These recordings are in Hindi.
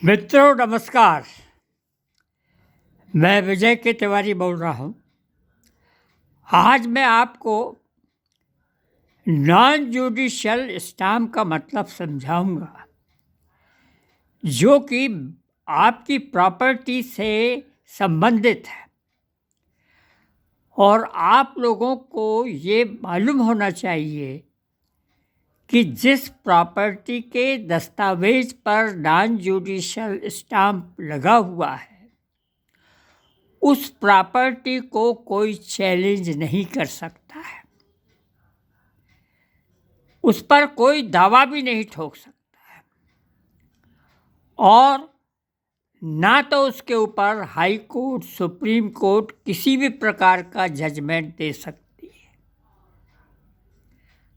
मित्रों नमस्कार। मैं विजय के तिवारी बोल रहा हूँ। आज मैं आपको नॉन जुडिशियल स्टैम्प का मतलब समझाऊंगा, जो कि आपकी प्रॉपर्टी से संबंधित है और आप लोगों को ये मालूम होना चाहिए कि जिस प्रॉपर्टी के दस्तावेज पर नॉन जुडिशियल स्टैम्प लगा हुआ है उस प्रॉपर्टी को कोई चैलेंज नहीं कर सकता है, उस पर कोई दावा भी नहीं ठोक सकता है और ना तो उसके ऊपर हाई कोर्ट, सुप्रीम कोर्ट किसी भी प्रकार का जजमेंट दे सकती है।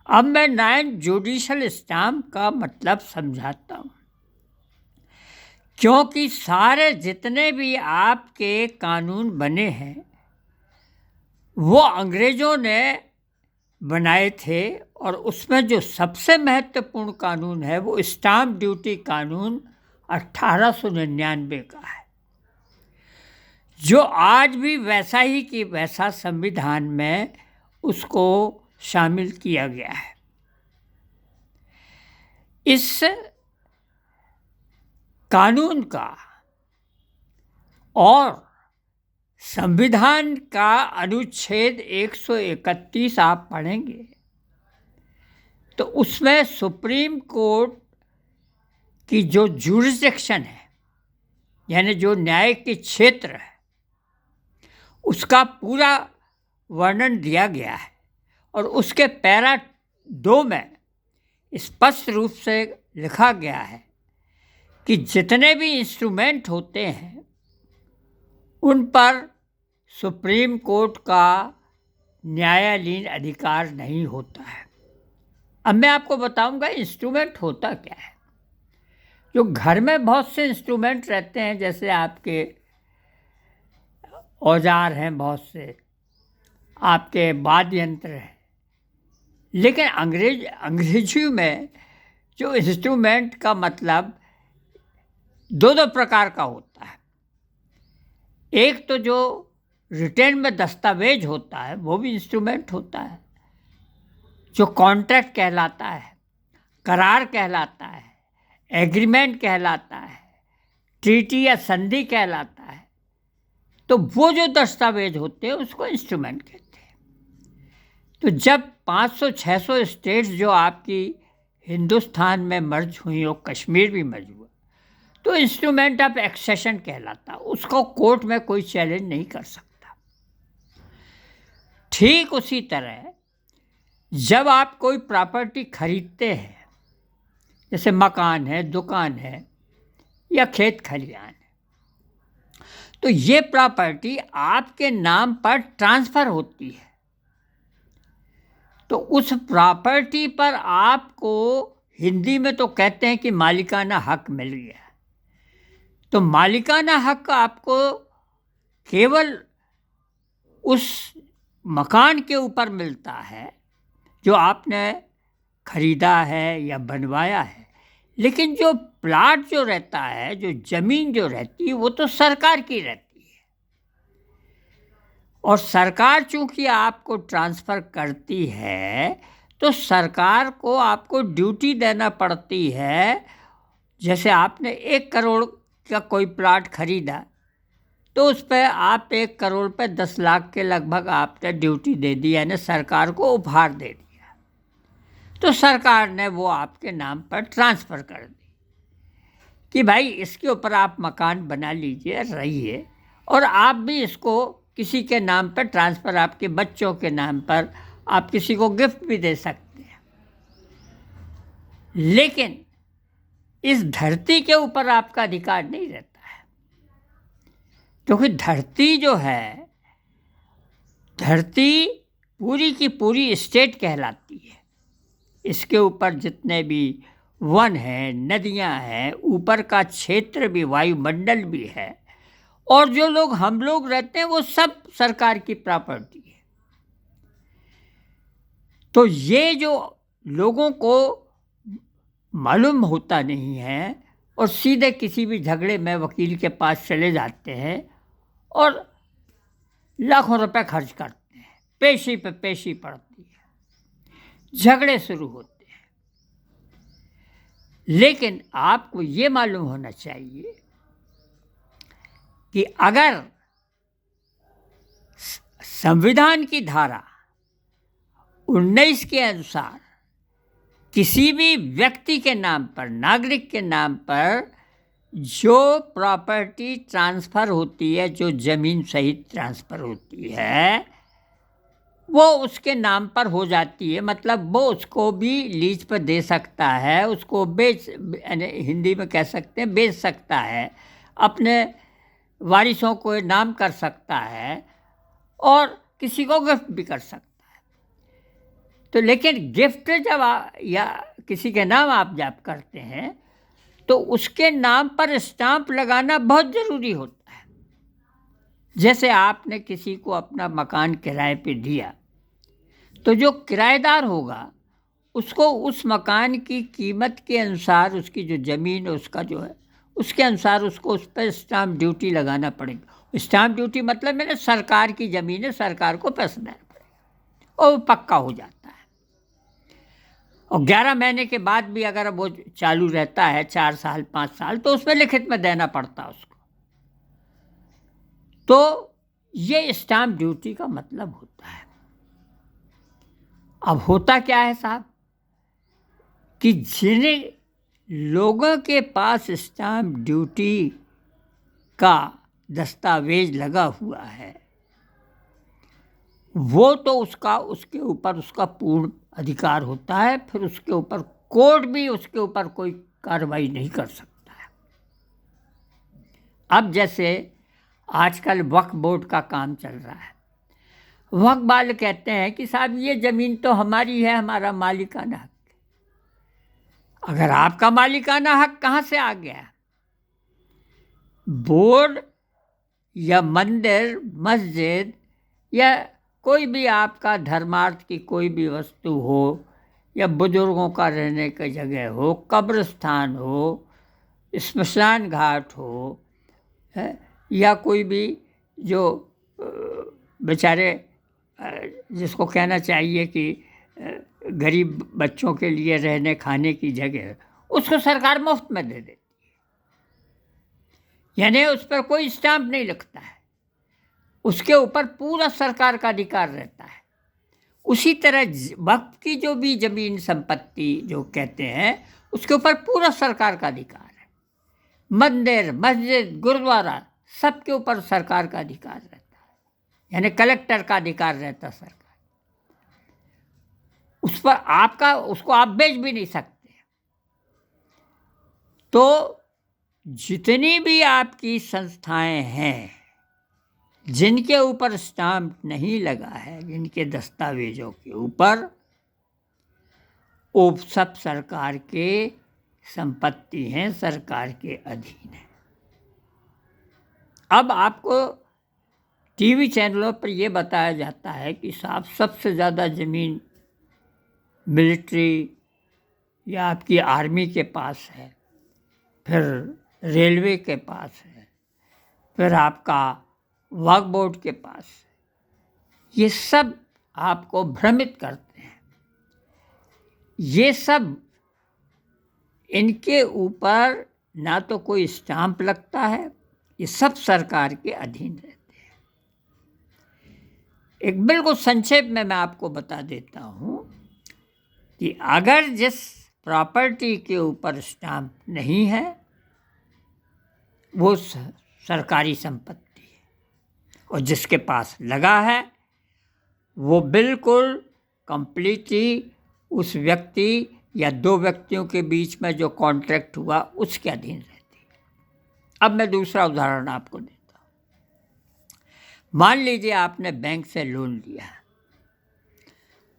अब मैं नॉन जुडिशियल स्टैम्प का मतलब समझाता हूँ, क्योंकि सारे जितने भी आपके कानून बने हैं वो अंग्रेज़ों ने बनाए थे और उसमें जो सबसे महत्वपूर्ण कानून है वो स्टाम्प ड्यूटी कानून 1899 का है, जो आज भी वैसा ही कि वैसा संविधान में उसको शामिल किया गया है। इस कानून का और संविधान का अनुच्छेद 131 आप पढ़ेंगे तो उसमें सुप्रीम कोर्ट की जो जुरिस्डिक्शन है, यानी जो न्याय के क्षेत्र है, उसका पूरा वर्णन दिया गया है और उसके पैरा 2 में स्पष्ट रूप से लिखा गया है कि जितने भी इंस्ट्रूमेंट होते हैं उन पर सुप्रीम कोर्ट का न्यायालीन अधिकार नहीं होता है। अब मैं आपको बताऊंगा इंस्ट्रूमेंट होता क्या है। जो घर में बहुत से इंस्ट्रूमेंट रहते हैं, जैसे आपके औजार हैं, बहुत से आपके वाद्य यंत्र हैं, लेकिन अंग्रेजी में जो इंस्ट्रूमेंट का मतलब दो प्रकार का होता है। एक तो जो रिटेन में दस्तावेज होता है वो भी इंस्ट्रूमेंट होता है, जो कॉन्ट्रैक्ट कहलाता है, करार कहलाता है, एग्रीमेंट कहलाता है, ट्रीटी या संधि कहलाता है। तो वो जो दस्तावेज होते हैं उसको इंस्ट्रूमेंट कहते हैं। तो जब 500-600 स्टेट्स जो आपकी हिंदुस्तान में मर्ज हुई और कश्मीर भी मर्ज हुआ, तो इंस्ट्रूमेंट ऑफ एक्सेशन कहलाता, उसको कोर्ट में कोई चैलेंज नहीं कर सकता। ठीक उसी तरह जब आप कोई प्रॉपर्टी खरीदते हैं, जैसे मकान है, दुकान है या खेत खलिहान है, तो ये प्रॉपर्टी आपके नाम पर ट्रांसफ़र होती है। तो उस प्रॉपर्टी पर आपको हिंदी में तो कहते हैं कि मालिकाना हक मिल गया। तो मालिकाना हक आपको केवल उस मकान के ऊपर मिलता है जो आपने खरीदा है या बनवाया है, लेकिन जो प्लाट जो रहता है, जो ज़मीन जो रहती है, वो तो सरकार की रहती है। और सरकार चूँकि आपको ट्रांसफ़र करती है तो सरकार को आपको ड्यूटी देना पड़ती है। जैसे आपने 1 करोड़ का कोई प्लाट खरीदा तो उस पर आप 1 करोड़ पे 10 लाख के लगभग आपने ड्यूटी दे दी, यानी सरकार को उपहार दे दिया। तो सरकार ने वो आपके नाम पर ट्रांसफ़र कर दी कि भाई इसके ऊपर आप मकान बना लीजिए, रहिए, और आप भी इसको किसी के नाम पर ट्रांसफ़र, आपके बच्चों के नाम पर आप किसी को गिफ्ट भी दे सकते हैं। लेकिन इस धरती के ऊपर आपका अधिकार नहीं रहता है, क्योंकि धरती जो है, धरती पूरी की पूरी स्टेट कहलाती है। इसके ऊपर जितने भी वन हैं, नदियां हैं, ऊपर का क्षेत्र भी, वायुमंडल भी है, और जो लोग हम लोग रहते हैं वो सब सरकार की प्रॉपर्टी है। तो ये जो लोगों को मालूम होता नहीं है और सीधे किसी भी झगड़े में वकील के पास चले जाते हैं और लाखों रुपए खर्च करते हैं, पेशी पे पेशी पड़ती है, झगड़े शुरू होते हैं। लेकिन आपको ये मालूम होना चाहिए कि अगर संविधान की धारा 19 के अनुसार किसी भी व्यक्ति के नाम पर, नागरिक के नाम पर जो प्रॉपर्टी ट्रांसफ़र होती है, जो ज़मीन सहित ट्रांसफ़र होती है, वो उसके नाम पर हो जाती है। मतलब वो उसको भी लीज पर दे सकता है, उसको बेच, हिंदी में कह सकते हैं बेच सकता है, अपने वारिसों को नाम कर सकता है और किसी को गिफ्ट भी कर सकता है। तो लेकिन गिफ्ट जब या किसी के नाम आप जब करते हैं तो उसके नाम पर स्टाम्प लगाना बहुत ज़रूरी होता है। जैसे आपने किसी को अपना मकान किराए पे दिया तो जो किराएदार होगा उसको उस मकान की कीमत के अनुसार, उसकी जो ज़मीन है उसका जो है उसके अनुसार उसको उस पर स्टाम्प ड्यूटी लगाना पड़ेगा। स्टाम्प ड्यूटी मतलब मैंने सरकार की ज़मीन है, सरकार को पैसा देना पड़ेगा और वो पक्का हो जाता है। और 11 महीने के बाद भी अगर वो चालू रहता है 4 साल 5 साल तो उसमें लिखित में देना पड़ता है उसको। तो ये स्टाम्प ड्यूटी का मतलब होता है। अब होता क्या है साहब कि जिन लोगों के पास स्टाम्प ड्यूटी का दस्तावेज लगा हुआ है वो तो उसके ऊपर उसका पूर्ण अधिकार होता है, फिर उसके ऊपर कोर्ट भी उसके ऊपर कोई कार्रवाई नहीं कर सकता है। अब जैसे आजकल वक्फ बोर्ड का काम चल रहा है, वक्फ वाले कहते हैं कि साहब ये ज़मीन तो हमारी है, हमारा मालिकाना हक। अगर आपका मालिकाना हक कहाँ से आ गया? बोर्ड या मंदिर, मस्जिद या कोई भी आपका धर्मार्थ की कोई भी वस्तु हो या बुजुर्गों का रहने की जगह हो, कब्रिस्तान हो, स्मशान घाट हो, या कोई भी जो बेचारे जिसको कहना चाहिए कि गरीब बच्चों के लिए रहने खाने की जगह, उसको सरकार मुफ्त में दे देती है, यानी उस पर कोई स्टाम्प नहीं लगता है, उसके ऊपर पूरा सरकार का अधिकार रहता है। उसी तरह वक्फ की जो भी ज़मीन संपत्ति जो कहते हैं उसके ऊपर पूरा सरकार का अधिकार है। मंदिर, मस्जिद, गुरुद्वारा सबके ऊपर सरकार का अधिकार रहता है, यानी कलेक्टर का अधिकार रहता है। सरकार उस पर उसको आप बेच भी नहीं सकते। तो जितनी भी आपकी संस्थाएं हैं जिनके ऊपर स्टाम्प नहीं लगा है, जिनके दस्तावेजों के ऊपर, वो सब सरकार के संपत्ति हैं, सरकार के अधीन है। अब आपको टीवी चैनलों पर यह बताया जाता है कि साहब सबसे ज़्यादा ज़मीन मिलिट्री या आपकी आर्मी के पास है, फिर रेलवे के पास है, फिर आपका वक्फ बोर्ड के पास है। ये सब आपको भ्रमित करते हैं। ये सब, इनके ऊपर ना तो कोई स्टाम्प लगता है, ये सब सरकार के अधीन रहते हैं। एक बिल्कुल संक्षेप में मैं आपको बता देता हूँ कि अगर जिस प्रॉपर्टी के ऊपर स्टाम्प नहीं है वो सरकारी संपत्ति है, और जिसके पास लगा है वो बिल्कुल कंप्लीटली उस व्यक्ति या दो व्यक्तियों के बीच में जो कॉन्ट्रैक्ट हुआ उसके अधीन रहती है। अब मैं दूसरा उदाहरण आपको देता हूँ। मान लीजिए आपने बैंक से लोन लिया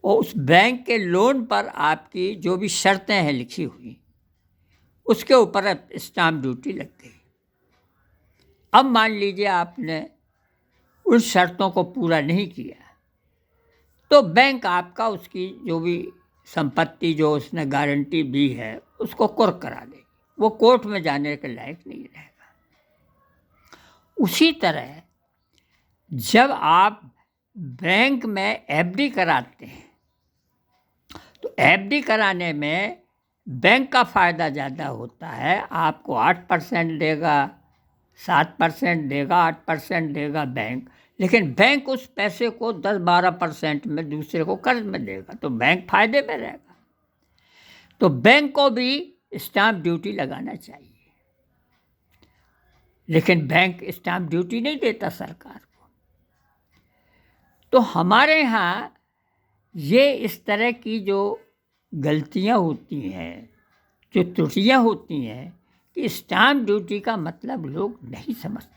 और उस बैंक के लोन पर आपकी जो भी शर्तें हैं लिखी हुई उसके ऊपर स्टाम्प ड्यूटी लग गई। अब मान लीजिए आपने उन शर्तों को पूरा नहीं किया तो बैंक आपका उसकी जो भी संपत्ति जो उसने गारंटी दी है उसको कुर्क करा देगी। वो कोर्ट में जाने के लायक नहीं रहेगा। उसी तरह जब आप बैंक में एफडी कराते हैं तो एफडी कराने में बैंक का फ़ायदा ज़्यादा होता है। आपको 8% देगा, 7% देगा, 8% देगा बैंक, लेकिन बैंक उस पैसे को 10-12% में दूसरे को कर्ज में देगा, तो बैंक फ़ायदे में रहेगा। तो बैंक को भी स्टाम्प ड्यूटी लगाना चाहिए, लेकिन बैंक स्टाम्प ड्यूटी नहीं देता सरकार को। तो हमारे यहाँ ये इस तरह की जो गलतियाँ होती हैं, जो त्रुटियाँ होती हैं, कि स्टाम्प ड्यूटी का मतलब लोग नहीं समझते।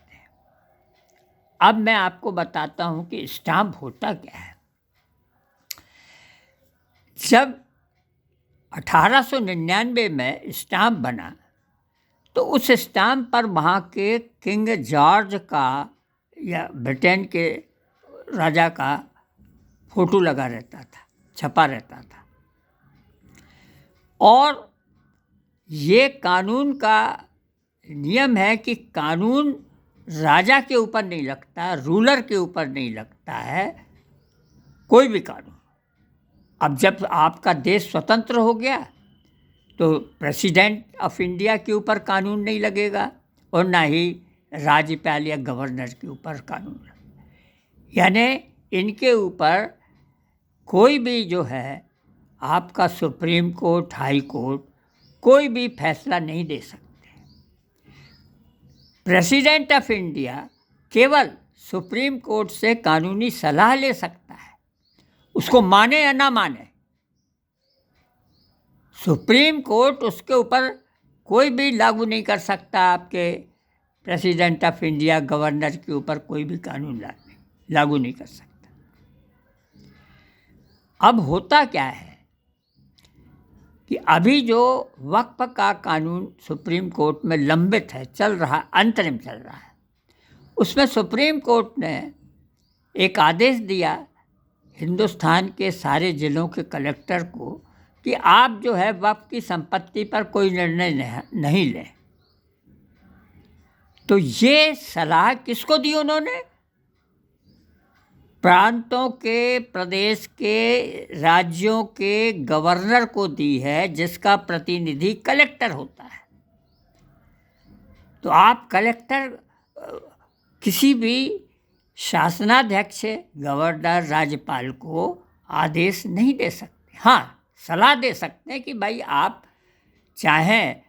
अब मैं आपको बताता हूँ कि स्टाम्प होता क्या है। जब 1899 में स्टाम्प बना तो उस स्टाम्प पर वहाँ के किंग जॉर्ज का या ब्रिटेन के राजा का फोटो लगा रहता था, छपा रहता था। और ये कानून का नियम है कि कानून राजा के ऊपर नहीं लगता, रूलर के ऊपर नहीं लगता है कोई भी कानून। अब जब आपका देश स्वतंत्र हो गया तो प्रेसिडेंट ऑफ इंडिया के ऊपर कानून नहीं लगेगा और ना ही राज्यपाल या गवर्नर के ऊपर कानून लगेगा। यानी इनके ऊपर कोई भी जो है आपका सुप्रीम कोर्ट, हाई कोर्ट कोई भी फैसला नहीं दे सकते। प्रेसिडेंट ऑफ इंडिया केवल सुप्रीम कोर्ट से कानूनी सलाह ले सकता है, उसको माने या ना माने। सुप्रीम कोर्ट उसके ऊपर कोई भी लागू नहीं कर सकता। आपके प्रेसिडेंट ऑफ इंडिया, गवर्नर के ऊपर कोई भी कानून लागू नहीं कर सकता। अब होता क्या है कि अभी जो वक्फ का कानून सुप्रीम कोर्ट में लंबित है, चल रहा, अंतरिम चल रहा है, उसमें सुप्रीम कोर्ट ने एक आदेश दिया हिंदुस्तान के सारे ज़िलों के कलेक्टर को कि आप जो है वक्फ की संपत्ति पर कोई निर्णय नहीं लें। तो ये सलाह किसको दी उन्होंने? प्रांतों के, प्रदेश के, राज्यों के गवर्नर को दी है, जिसका प्रतिनिधि कलेक्टर होता है। तो आप कलेक्टर किसी भी शासनाध्यक्ष, गवर्नर, राज्यपाल को आदेश नहीं दे सकते। हाँ, सलाह दे सकते हैं कि भाई आप चाहें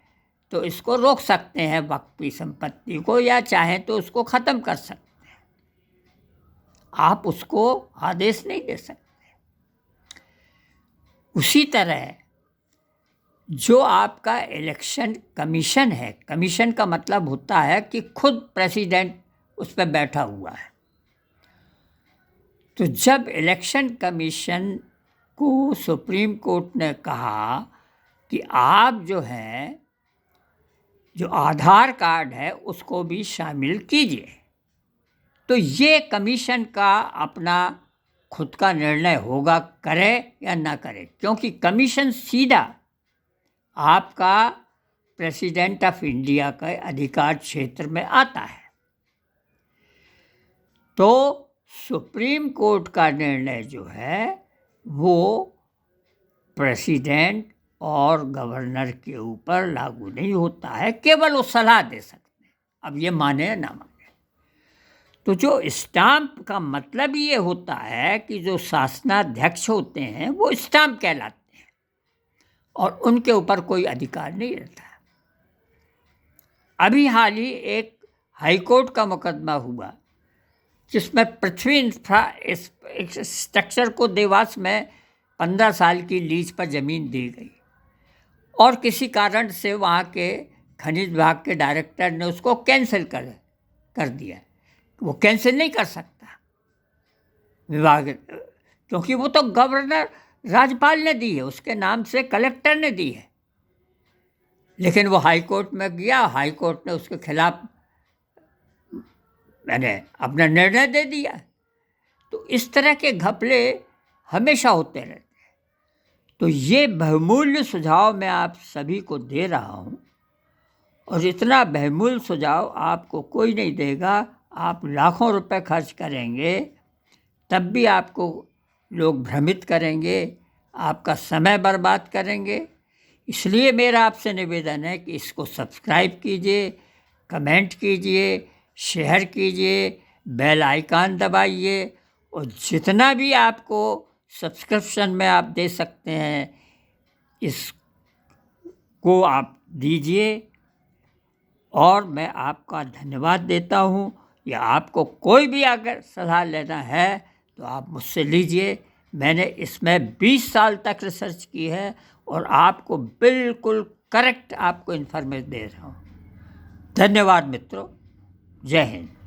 तो इसको रोक सकते हैं वक्फ की संपत्ति को, या चाहें तो उसको ख़त्म कर सकते हैं। आप उसको आदेश नहीं दे सकते। उसी तरह जो आपका इलेक्शन कमीशन है, कमीशन का मतलब होता है कि खुद प्रेसिडेंट उस पर बैठा हुआ है। तो जब इलेक्शन कमीशन को सुप्रीम कोर्ट ने कहा कि आप जो है, जो आधार कार्ड है उसको भी शामिल कीजिए, तो ये कमीशन का अपना खुद का निर्णय होगा, करे या ना करे, क्योंकि कमीशन सीधा आपका प्रेसिडेंट ऑफ इंडिया के अधिकार क्षेत्र में आता है। तो सुप्रीम कोर्ट का निर्णय जो है वो प्रेसिडेंट और गवर्नर के ऊपर लागू नहीं होता है, केवल वो सलाह दे सकते हैं, अब ये माने या ना माने। तो जो स्टाम्प का मतलब ये होता है कि जो शासनाध्यक्ष होते हैं वो स्टाम्प कहलाते हैं और उनके ऊपर कोई अधिकार नहीं रहता। अभी हाल ही एक हाईकोर्ट का मुकदमा हुआ जिसमें पृथ्वी इंफ्रास्ट्रक्चर को देवास में 15 साल की लीज पर ज़मीन दी गई और किसी कारण से वहाँ के खनिज विभाग के डायरेक्टर ने उसको कैंसिल कर दिया। वो कैंसिल नहीं कर सकता विभाग, क्योंकि वो तो गवर्नर, राज्यपाल ने दी है, उसके नाम से कलेक्टर ने दी है। लेकिन वो हाई कोर्ट में गया, हाई कोर्ट ने उसके खिलाफ मैंने अपना निर्णय दे दिया। तो इस तरह के घपले हमेशा होते रहते हैं। तो ये बहुमूल्य सुझाव मैं आप सभी को दे रहा हूँ और इतना बहुमूल्य सुझाव आपको कोई नहीं देगा। आप लाखों रुपए खर्च करेंगे तब भी आपको लोग भ्रमित करेंगे, आपका समय बर्बाद करेंगे। इसलिए मेरा आपसे निवेदन है कि इसको सब्सक्राइब कीजिए, कमेंट कीजिए, शेयर कीजिए, बेल आइकन दबाइए और जितना भी आपको सब्सक्रिप्शन में आप दे सकते हैं इसको आप दीजिए। और मैं आपका धन्यवाद देता हूँ। या आपको कोई भी अगर सलाह लेना है तो आप मुझसे लीजिए। मैंने इसमें 20 साल तक रिसर्च की है और आपको बिल्कुल करेक्ट आपको इन्फॉर्मेशन दे रहा हूँ। धन्यवाद मित्रों। जय हिंद।